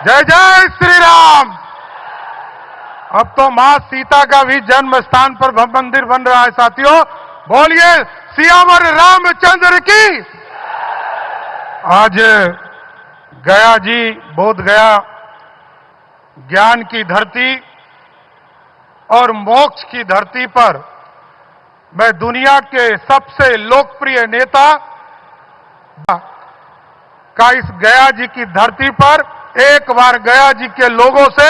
जय जय श्री राम। अब तो मां सीता का भी जन्म स्थान पर मंदिर बन रहा है साथियों। बोलिए सियावर रामचंद्र की। आज गया जी, बोध गया ज्ञान की धरती और मोक्ष की धरती पर मैं दुनिया के सबसे लोकप्रिय नेता का इस गया जी की धरती पर एक बार गया जी के लोगों से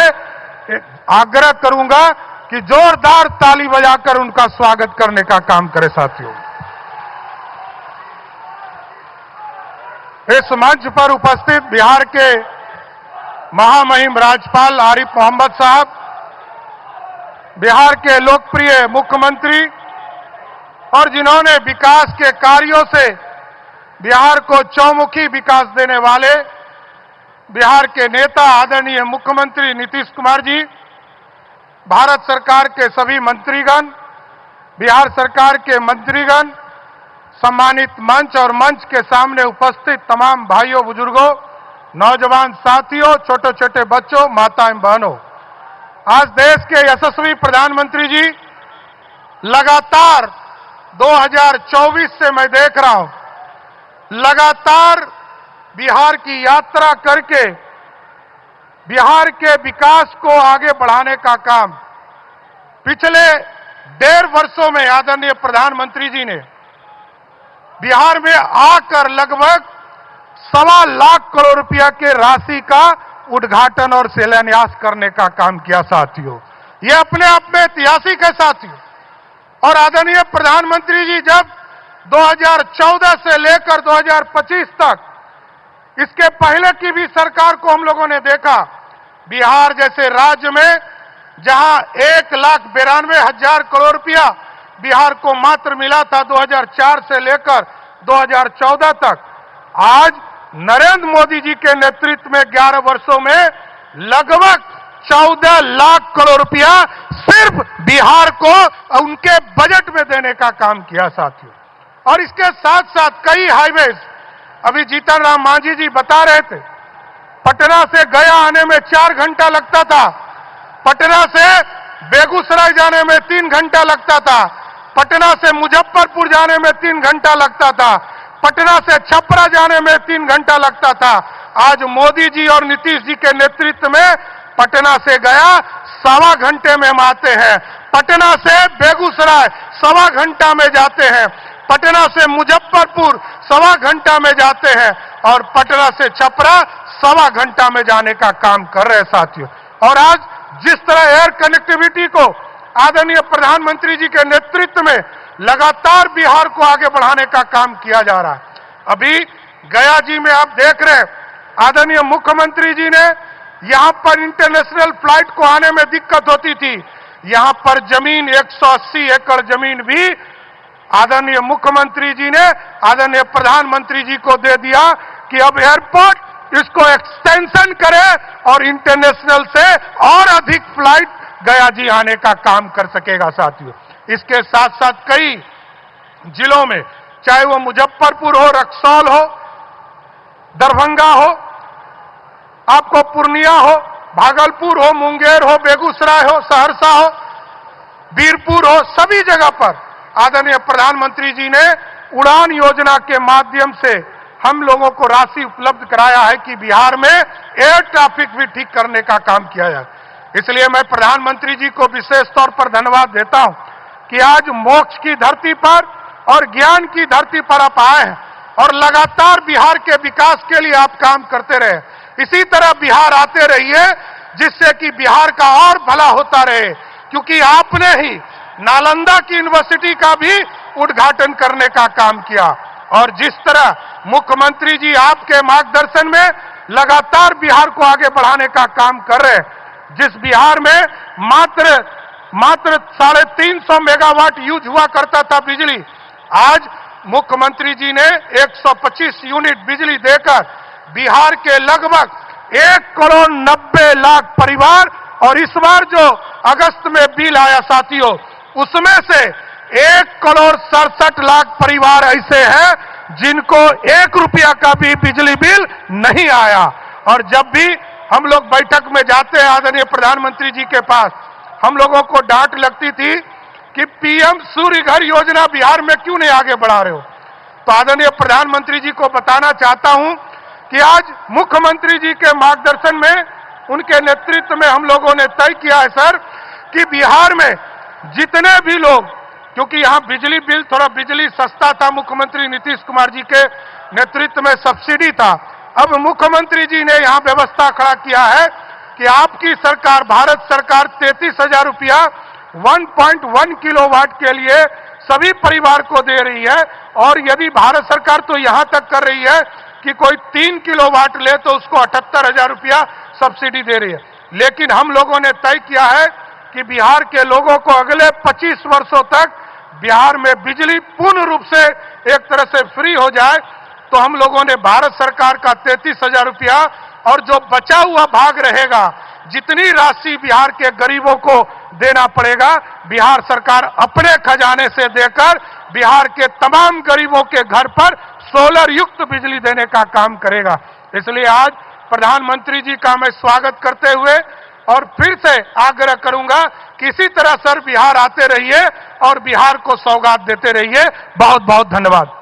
आग्रह करूंगा कि जोरदार ताली बजाकर उनका स्वागत करने का काम करें साथियों। इस मंच पर उपस्थित बिहार के महामहिम राज्यपाल आरिफ मोहम्मद साहब, बिहार के लोकप्रिय मुख्यमंत्री और जिन्होंने विकास के कार्यों से बिहार को चौमुखी विकास देने वाले बिहार के नेता आदरणीय मुख्यमंत्री नीतीश कुमार जी, भारत सरकार के सभी मंत्रीगण, बिहार सरकार के मंत्रीगण, सम्मानित मंच और मंच के सामने उपस्थित तमाम भाइयों बुजुर्गों, नौजवान साथियों, छोटे छोटे बच्चों, माताएं बहनों, आज देश के यशस्वी प्रधानमंत्री जी लगातार 2024 से मैं देख रहा हूं, लगातार बिहार की यात्रा करके बिहार के विकास को आगे बढ़ाने का काम पिछले 1.5 वर्षों में आदरणीय प्रधानमंत्री जी ने बिहार में आकर लगभग 1.25 लाख करोड़ रुपया के राशि का उद्घाटन और शिलान्यास करने का काम किया साथियों। ये अपने आप में ऐतिहासिक है साथियों। और आदरणीय प्रधानमंत्री जी जब 2014 से लेकर 2025 तक, इसके पहले की भी सरकार को हम लोगों ने देखा, बिहार जैसे राज्य में जहां 1,92,000 करोड़ रुपया बिहार को मात्र मिला था 2004 से लेकर 2014 तक, आज नरेंद्र मोदी जी के नेतृत्व में 11 वर्षों में लगभग 14 लाख करोड़ रुपया सिर्फ बिहार को उनके बजट में देने का काम किया साथियों। और इसके साथ साथ कई हाईवेज, अभी जीतन राम मांझी जी बता रहे थे, पटना से गया आने में 4 घंटा लगता था, पटना से बेगूसराय जाने में 3 घंटा लगता था, पटना से मुजफ्फरपुर जाने में 3 घंटा लगता था, पटना से छपरा जाने में 3 घंटा लगता था। आज मोदी जी और नीतीश जी के नेतृत्व में पटना से गया 1.25 घंटे में हम आते हैं, पटना से बेगूसराय 1.25 घंटा में जाते हैं, पटना से मुजफ्फरपुर 1.25 घंटा में जाते हैं और पटना से छपरा 1.25 घंटा में जाने का काम कर रहे हैं साथियों। और आज जिस तरह एयर कनेक्टिविटी को आदरणीय प्रधानमंत्री जी के नेतृत्व में लगातार बिहार को आगे बढ़ाने का काम किया जा रहा है। अभी गया जी में आप देख रहे हैं, आदरणीय मुख्यमंत्री जी ने यहां पर इंटरनेशनल फ्लाइट को आने में दिक्कत होती थी, यहां पर जमीन 180 एकड़ जमीन भी आदरणीय मुख्यमंत्री जी ने आदरणीय प्रधानमंत्री जी को दे दिया कि अब एयरपोर्ट इसको एक्सटेंशन करे और इंटरनेशनल से और अधिक फ्लाइट गया जी आने का काम कर सकेगा साथियों। इसके साथ साथ कई जिलों में, चाहे वो मुजफ्फरपुर हो, रक्सौल हो, दरभंगा हो, आपको पूर्णिया हो, भागलपुर हो, मुंगेर हो, बेगूसराय हो, सहरसा हो, बीरपुर हो, सभी जगह पर आदरणीय प्रधानमंत्री जी ने उड़ान योजना के माध्यम से हम लोगों को राशि उपलब्ध कराया है कि बिहार में एयर ट्रैफिक भी ठीक करने का काम किया जाए। इसलिए मैं प्रधानमंत्री जी को विशेष तौर पर धन्यवाद देता हूं कि आज मोक्ष की धरती पर और ज्ञान की धरती पर आप आए हैं और लगातार बिहार के विकास के लिए आप काम करते रहे। इसी तरह बिहार आते रहिए जिससे कि बिहार का और भला होता रहे, क्योंकि आपने ही नालंदा की यूनिवर्सिटी का भी उद्घाटन करने का काम किया। और जिस तरह मुख्यमंत्री जी आपके मार्गदर्शन में लगातार बिहार को आगे बढ़ाने का काम कर रहे हैं, जिस बिहार में मात्र 350 मेगावाट यूज हुआ करता था बिजली, आज मुख्यमंत्री जी ने 125 यूनिट बिजली देकर बिहार के लगभग 1,90,00,000 परिवार, और इस बार जो अगस्त में बिल आया साथियों, उसमें से 1,67,00,000 परिवार ऐसे हैं जिनको 1 रुपया का भी बिजली बिल नहीं आया। और जब भी हम लोग बैठक में जाते हैं आदरणीय प्रधानमंत्री जी के पास, हम लोगों को डांट लगती थी कि पीएम सूर्य घर योजना बिहार में क्यों नहीं आगे बढ़ा रहे हो। तो आदरणीय प्रधानमंत्री जी को बताना चाहता हूं कि आज मुख्यमंत्री जी के मार्गदर्शन में, उनके नेतृत्व में हम लोगों ने तय किया है सर कि बिहार में जितने भी लोग, क्योंकि यहां बिजली बिल, थोड़ा बिजली सस्ता था, मुख्यमंत्री नीतीश कुमार जी के नेतृत्व में सब्सिडी था, अब मुख्यमंत्री जी ने यहां व्यवस्था खड़ा किया है कि आपकी सरकार, भारत सरकार 33,000 रुपया 1.1 किलोवाट के लिए सभी परिवार को दे रही है। और यदि भारत सरकार तो यहां तक कर रही है कि कोई 3 किलोवाट ले तो उसको 78,000 रुपया सब्सिडी दे रही है। लेकिन हम लोगों ने तय किया है कि बिहार के लोगों को अगले 25 वर्षों तक बिहार में बिजली पूर्ण रूप से एक तरह से फ्री हो जाए। तो हम लोगों ने भारत सरकार का 33,000 रुपया और जो बचा हुआ भाग रहेगा, जितनी राशि बिहार के गरीबों को देना पड़ेगा, बिहार सरकार अपने खजाने से देकर बिहार के तमाम गरीबों के घर पर सोलर युक्त बिजली देने का काम करेगा। इसलिए आज प्रधानमंत्री जी का मैं स्वागत करते हुए और फिर से आग्रह करूंगा कि इसी तरह सर बिहार आते रहिए और बिहार को सौगात देते रहिए। बहुत बहुत धन्यवाद।